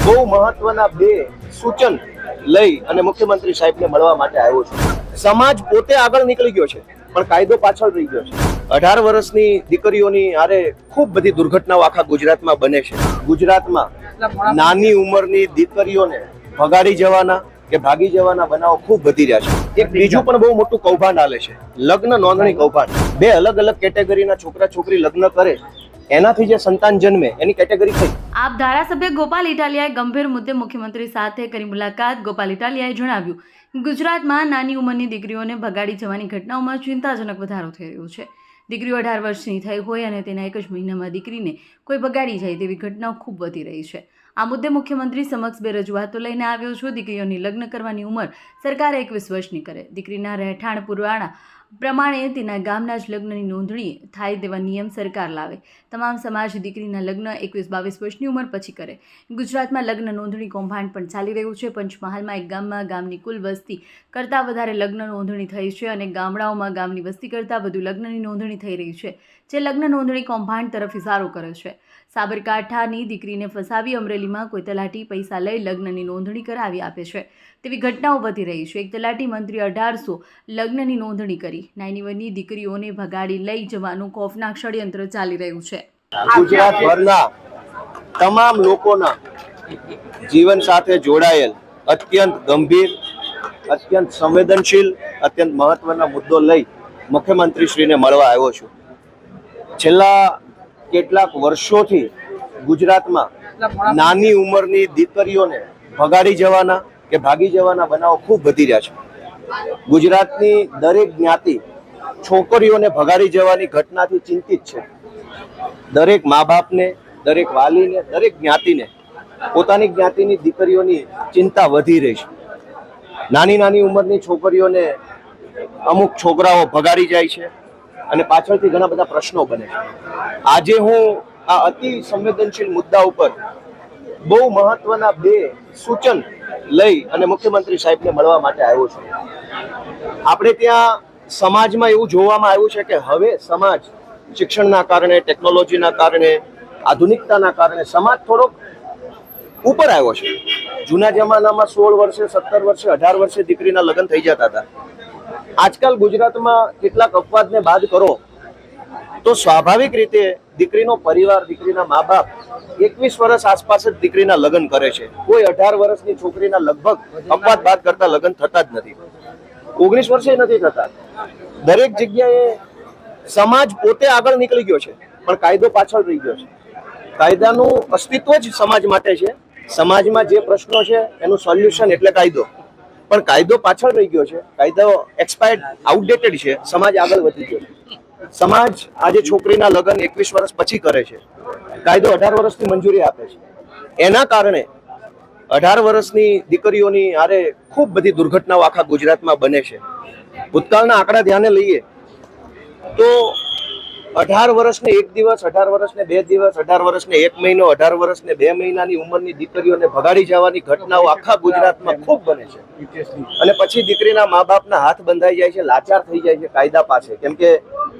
બહુ મહત્વના બે સૂચન લઈ અને મુખ્યમંત્રી સાહેબને મળવા માટે આવ્યો છું. સમાજ પોતે આગળ નીકળી ગયો છે પણ કાયદો પાછળ રહી ગયો છે. 18 વર્ષની દીકરીઓની હારે ખૂબ બધી દુર્ઘટનાઓ આખા ગુજરાતમાં બને છે. ગુજરાતમાં નાની ઉંમરની દીકરીઓને ભગાડી જવાના કે ભાગી જવાના બનાવો ખૂબ વધી રહ્યા છે. એક બીજું પણ બહુ મોટું કૌભાંડ હાલે છે, લગ્ન નોંધણી કૌભાંડ. બે અલગ અલગ કેટેગરીના છોકરા છોકરી લગ્ન કરે, એનાથી જે સંતાન જન્મે એની કેટેગરી કઈ? આપ ધારાસભ્ય ગોપાલ ઇટાલિયાએ ગંભીર મુદ્દે મુખ્યમંત્રી સાથે કરી મુલાકાત. ગોપાલ ઇટાલિયાએ જણાવ્યું, ગુજરાતમાં નાની ઉંમરની દીકરીઓને ભગાડી જવાની ઘટનાઓમાં ચિંતાજનક વધારો થઈ રહ્યો છે. દીકરીઓ 18 વર્ષની થઈ હોય અને તેના 1 જ મહિનામાં દીકરીને કોઈ ભગાડી જાય તેવી ઘટનાઓ ખૂબ વધી રહી છે. આ મુદ્દે મુખ્યમંત્રી સમક્ષ બે રજૂઆતો લઈને આવ્યો છું. દીકરીઓની લગ્ન કરવાની ઉંમર સરકારે 21 વર્ષની કરે. દીકરીના રહેઠાણ પુરાણા પ્રમાણે તેના ગામના જ લગ્નની નોંધણી થાય તેવા નિયમ સરકાર લાવે. તમામ સમાજ દીકરીના લગ્ન 21-22 વર્ષની ઉંમર પછી કરે. ગુજરાતમાં લગ્ન નોંધણી કૌભાંડ પણ ચાલી રહ્યું છે. પંચમહાલમાં એક ગામમાં ગામની કુલ વસ્તી કરતાં વધારે લગ્ન નોંધણી થઈ છે અને ગામડાઓમાં ગામની વસ્તી કરતાં વધુ લગ્નની નોંધણી થઈ રહી છે, જે લગ્ન નોંધણી કૌભાંડ તરફ ઇશારો કરે છે. સાબરકાંઠાની દીકરીને ફસાવી અમરેલીમાં કોઈ તલાટી પૈસા લઈ લગ્નની નોંધણી કરાવી આપે છે તેવી ઘટનાઓ વધી રહી છે. એક તલાટી મંત્રી 1800 લગ્નની નોંધણી કરી નાની દીકરીઓને ભગાડી લઈ જવાનું ખોફનાક ષડયંત્ર ચાલી રહ્યું છે. ગુજરાતભરના તમામ લોકોના જીવન સાથે જોડાયેલ અત્યંત ગંભીર, અત્યંત સંવેદનશીલ, અત્યંત મહત્વના મુદ્દો લઈ મુખ્યમંત્રીશ્રીને મળવા આવ્યો છું. છેલ્લા કેટલાક વર્ષોથી ગુજરાતમાં નાની ઉંમરની દીકરીઓને ભગાડી જવાના કે ભાગી જવાના બનાવો ખૂબ વધી રહ્યા છે. ગુજરાતની દરેક જ્ઞાતિ છોકરીઓને ભગાડી જવાની ઘટનાથી ચિંતિત છે. દરેક મા બાપને, દરેક વાલીને, દરેક જ્ઞાતિને પોતાની જ્ઞાતિની દીકરીઓની ચિંતા વધી રહી છે. નાની ઉંમરની છોકરીઓને અમુક છોકરાઓ ભગાડી જાય છે અને પાછળથી ઘણા બધા પ્રશ્નો બને છે. આજે હું આ અતિ સંવેદનશીલ મુદ્દા ઉપર બહુ મહત્વના બે સૂચન લઈ અને મુખ્યમંત્રી સાહેબને મળવા માટે આવ્યો છું. આપણે ત્યાં સમાજમાં એવું જોવામાં આવ્યું છે કે હવે સમાજ શિક્ષણના કારણે, ટેકનોલોજીના કારણે, આધુનિકતાના કારણે સમાજ થોડોક ઉપર આવ્યો છે. જૂના જમાનામાં 16 વર્ષે, 17 વર્ષે, 18 વર્ષે દીકરીના લગ્ન થઈ જતા હતા. આજકાલ ગુજરાતમાં કેટલાક અપવાદને બાદ કરો તો સ્વાભાવિક રીતે દીકરીનો પરિવાર, દીકરીના મા બાપ 21 વર્ષ આસપાસ જ દીકરીના લગ્ન કરે છે. કોઈ 18 વર્ષની છોકરીના લગભગ અપવાદ બાદ કરતા લગ્ન થતા જ નથી. 19 વર્ષે નથી થતા. દરેક જગ્યાએ સમાજ પોતે આગળ નીકળી ગયો છે પણ કાયદો પાછળ રહી ગયો છે. કાયદાનું અસ્તિત્વ જ સમાજ માટે છે. સમાજમાં જે પ્રશ્નો છે એનું સોલ્યુશન એટલે કાયદો. પણ કાયદો પાછળ રહી ગયો છે. કાયદો એક્સપાયર્ડ, આઉટડેટેડ છે. સમાજ આગળ વધી ગયો છે. સમાજ આજે છોકરીના લગ્ન 21 વર્ષ પછી કરે છે. કાયદો 18 વર્ષની મંજૂરી આપે છે. એના કારણે 18 વર્ષની દીકરીઓની હારે ખૂબ બધી દુર્ઘટનાઓ આખા ગુજરાતમાં બને છે. ભૂતકાળના આંકડા ધ્યાને લઈએ તો 18 વર્ષને 1 દિવસ, 18 વર્ષને 2 દિવસ, 18 વર્ષને 1 મહિનો, 18 વર્ષને 2 મહિનાની ઉંમરની દીકરીઓને ભગાડી જવાની ઘટનાઓ આખા ગુજરાતમાં ખૂબ બને છે. અને પછી દીકરીના મા બાપના હાથ બંધાઈ જાય છે, લાચાર થઈ જાય છે કાયદા પાસે, કેમ કે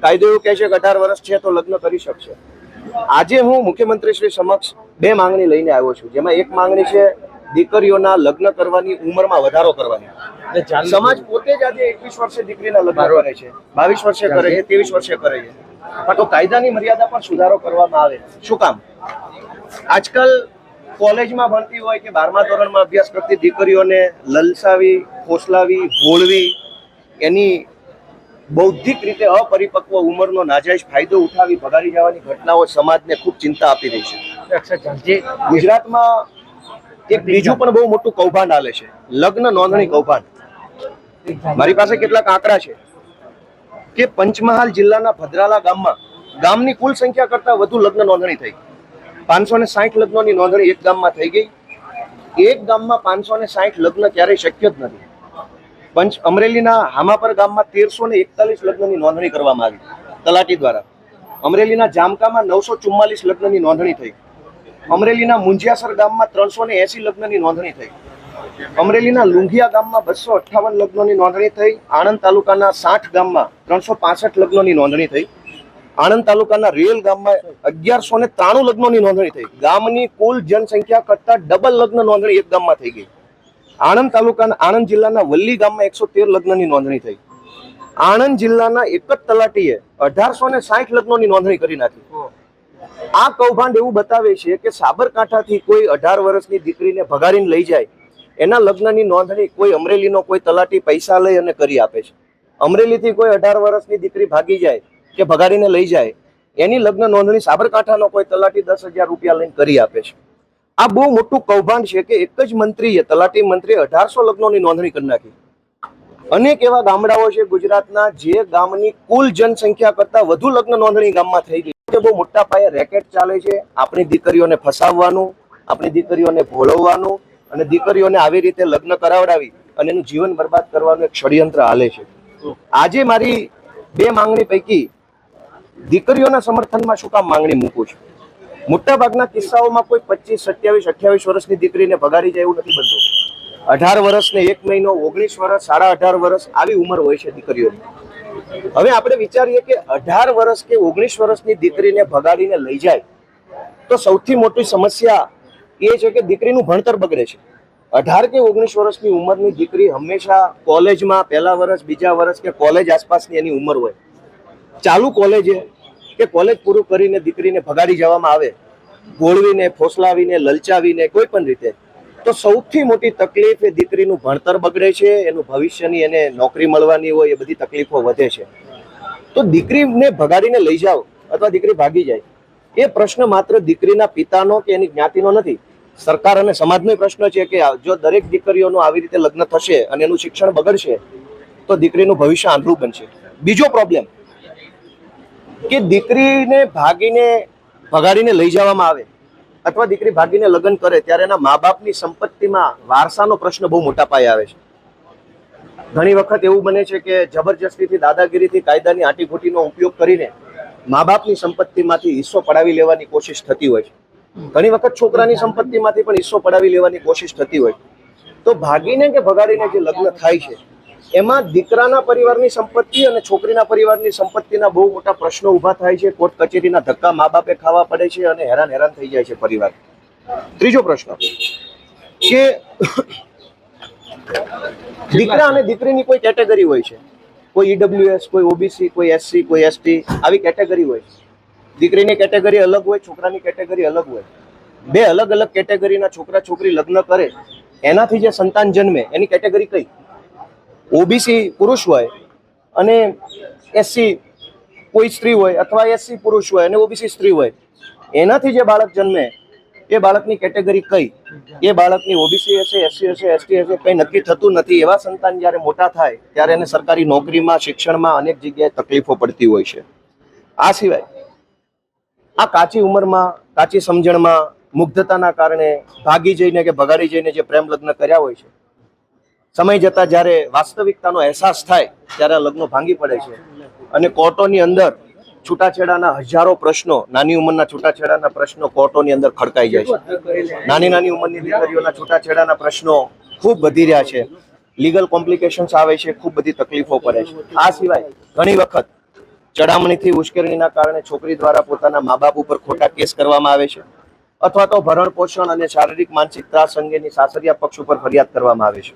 કાયદો એવું કહે છે કે 18 વર્ષ છે તો લગ્ન કરી શકશે. આજે હું મુખ્યમંત્રી શ્રી સમક્ષ બે માંગણી લઈને આવ્યો છું, જેમાં એક માંગણી છે દીકરીઓના લગ્ન કરવાની ઉંમરમાં વધારો કરવાની. સમાજ પોતે જ આજે 21 વર્ષે દીકરીના લગ્ન કરે છે, 22 વર્ષે કરે છે, 23 વર્ષે કરે છે. તો કાયદાની મર્યાદા પર સુધારો કરવામાં આવે. શું કામ? આજકાલ કોલેજમાં ભણતી હોય કે 12મા ધોરણમાં અભ્યાસ કરતી દીકરીઓને લલસાવી, ફોસલાવી, ભોળવી, એની બૌદ્ધિક રીતે અપરિપક્વ ઉંમરનો નાજાયજ ફાયદો ઉઠાવી ભગાડી જવાની ઘટનાઓ સમાજને ખૂબ ચિંતા આપી રહી છે. ગુજરાતમાં એક બીજું પણ બહુ મોટું કૌભાંડ હાલે છે, લગ્ન નોંધણી કૌભાંડ. મારી પાસે કેટલાક આંકડા છે કે પંચમહાલ જિલ્લાના ભદ્રાલા ગામની કુલ સંખ્યા કરતા વધુ લગ્ન નોંધણી થઈ. 560 લગ્નોની નોંધણી એક ગામમાં થઈ ગઈ. એક ગામમાં 560 લગ્ન ક્યારેય શક્ય જ નથી. અમરેલીના હામાપર ગામમાં 1341 લગ્નની નોંધણી કરવામાં આવી તલાટી દ્વારા. અમરેલીના જામકામાં 944 લગ્નની નોંધણી થઈ. અમરેલીના મુંજિયાસર ગામમાં 380 લગ્નની નોંધણી થઈ. અમરેલીના લુંઘિયા ગામમાં 258 લગ્નોની નોંધણી થઈ. આણંદ તાલુકાના 60 ગામમાં 365 લગ્નોની નોંધણી થઈ. આણંદ તાલુકાના રેલ ગામમાં 1193 લગ્નોની નોંધણી થઈ. ગામની કુલ જનસંખ્યા કરતા ડબલ લગ્ન નોંધણી એક ગામમાં થઈ ગઈ. આણંદ તાલુકાના આણંદ જિલ્લાના વલ્લી ગામમાં 113 લગ્નની નોંધણી થઈ. આણંદ જિલ્લાના એક જ તલાટીએ 1860 લગ્નોની નોંધણી કરી નાખી. આ કૌભાંડ એવું બતાવે છે કે સાબરકાંઠાથી કોઈ 18 વર્ષની દીકરીને ભગાડીને લઈ જાય, એના લગ્નની નોંધણી કોઈ અમરેલીનો કોઈ તલાટી પૈસા લઈ અને કરી આપે છે. અમરેલીથી કોઈ 18 વર્ષની દીકરી ભાગી જાય કે ભગાડીને લઈ જાય, એની લગ્ન નોંધણી સાબરકાંઠાનો કોઈ તલાટી 10,000 રૂપિયા લઈને કરી આપે છે. આ બહુ મોટું કૌભાંડ છે કે એક જ મંત્રીએ, તલાટી મંત્રીએ 1800 લગ્નોની નોંધણી કરી નાખી. અનેક એવા ગામડાઓ છે ગુજરાતના જે ગામની કુલ જનસંખ્યા કરતા વધુ લગ્ન નોંધણી ગામમાં થઈ ગઈ. બહુ મોટા પાયે રેકેટ ચાલે છે. આપણી દીકરીઓને ફસાવવાનું, આપણી દીકરીઓને ભોળવવાનું અને દીકરીઓને આવી રીતે લગ્ન કરાવડાવી અને એનું જીવન બરબાદ કરવાનું એક ષડયંત્ર હાલે છે. આજે મારી 2 માંગણી પૈકી દીકરીઓના સમર્થનમાં શું કામ માંગણી મૂકું છું? મોટાભાગના કિસ્સાઓમાં કોઈ 25, 27, 28 વર્ષની દીકરીને ભગાડી જાય એવું નથી બનતું. 18 વર્ષ ને 1 મહિનો, 19 વર્ષ, 18.5 વર્ષ આવી ઉંમર હોય છે દીકરીઓની. હવે આપણે વિચારીએ કે 18 વર્ષ કે 19 વર્ષની દીકરીને ભગાડીને લઈ જાય તો સૌથી મોટી સમસ્યા એ છે કે દીકરીનું ભણતર બગડે છે. 18 કે 19 વર્ષની ઉંમરની દીકરી હંમેશા કોલેજમાં પહેલા વર્ષ, બીજા વર્ષ કે કોલેજ આસપાસની એની ઉંમર હોય. ચાલુ કોલેજે કે કોલેજ પૂરું કરીને દીકરીને ભગાડી જવામાં આવે, ગોળવીને, ફોસલાવીને, લલચાવીને, કોઈ પણ રીતે, તો સૌથી મોટી તકલીફ એ દીકરીનું ભણતર બગડે છે. એનું ભવિષ્યની, એને નોકરી મળવાની હોય, એ બધી તકલીફો વધે છે. તો દીકરીને ભગાડીને લઈ જાઓ અથવા દીકરી ભાગી જાય, એ પ્રશ્ન માત્ર દીકરીના પિતાનો કે એની જ્ઞાતિનો નથી, સરકાર અને સમાજનો પ્રશ્ન છે કે જો દરેક દીકરીઓનું આવી રીતે લગ્ન થશે અને એનું શિક્ષણ બગડશે તો દીકરીનું ભવિષ્ય આંધળું બનશે. બીજો પ્રોબ્લેમ કે દીકરીને ભગાડીને લઈ જવામાં આવે અથવા દીકરી ભાગીને લગ્ન કરે ત્યારે એના મા બાપની સંપત્તિમાં વારસાનો પ્રશ્ન બહુ મોટા પાયે આવે છે. ઘણી વખત એવું બને છે કે જબરજસ્તીથી, દાદાગીરીથી, કાયદાની આંટીઘૂંટીનો ઉપયોગ કરીને મા બાપની સંપત્તિમાંથી હિસ્સો પડાવી લેવાની કોશિશ થતી હોય છે. ઘણી વખત છોકરાની સંપત્તિમાંથી પણ હિસ્સો પડાવી લેવાની કોશિશ થતી હોય. તો ભાગીને કે ભગાડીને જે લગ્ન થાય છે એમાં દીકરાના પરિવારની સંપત્તિ અને છોકરીના પરિવારની સંપત્તિના બહુ મોટા પ્રશ્નો ઊભા થાય છે. કોર્ટ કચેરીના ધક્કા મા બાપે ખાવા પડે છે અને હેરાન થઈ જાય છે પરિવાર. ત્રીજો પ્રશ્ન કે દીકરા અને દીકરીની કોઈ કેટેગરી હોય છે, કોઈ ઈડબ્લ્યુએસ, કોઈ ઓબીસી, કોઈ એસસી, કોઈ એસટી, આવી કેટેગરી હોય છે. દીકરીની કેટેગરી અલગ હોય, છોકરાની કેટેગરી અલગ હોય. 2 અલગ અલગ કેટેગરીના છોકરા છોકરી લગ્ન કરે એનાથી જે સંતાન જન્મે એની કેટેગરી કઈ? ઓબીસી પુરુષ હોય અને એસસી કોઈ સ્ત્રી હોય અથવા એસસી પુરુષ હોય અને ઓબીસી સ્ત્રી હોય, એનાથી જે બાળક જન્મે એ બાળકની કેટેગરી કઈ? એ બાળકની ઓબીસી હશે, એસસી હશે, એસટી હશે, કંઈ નક્કી થતું નથી. એવા સંતાન જ્યારે મોટા થાય ત્યારે એને સરકારી નોકરીમાં, શિક્ષણમાં અનેક જગ્યાએ તકલીફો પડતી હોય છે. આ સિવાય આ કાચી ઉંમરમાં, કાચી સમજણમાં, મુગ્ધતાના કારણે ભાગી જઈને કે ભગાડી જઈને જે પ્રેમ લગ્ન કર્યા હોય છે, સમય જતા જ્યારે વાસ્તવિકતાનો અહેસાસ થાય ત્યારે આ લગ્નો ભાંગી પડે છે અને કોર્ટોની અંદર છૂટાછેડાના હજારો પ્રશ્નો, નાની ઉંમરના છૂટાછેડાના પ્રશ્નો કોર્ટોની અંદર ખડકાઈ જાય છે. નાની ઉંમરની દીકરીઓના છૂટાછેડાના પ્રશ્નો ખૂબ વધી રહ્યા છે. લીગલ કોમ્પ્લિકેશન્સ આવે છે, ખૂબ બધી તકલીફો પડે છે. આ સિવાય ઘણી વખત ચડામણીથી, ઉશ્કેરણીના કારણે છોકરી દ્વારા પોતાના મા બાપ ઉપર ખોટા કેસ કરવામાં આવે છે અથવા તો ભરણ પોષણ અને શારીરિક માનસિક ત્રાસ અંગેની સાસરિયા પક્ષ ઉપર ફરિયાદ કરવામાં આવે છે.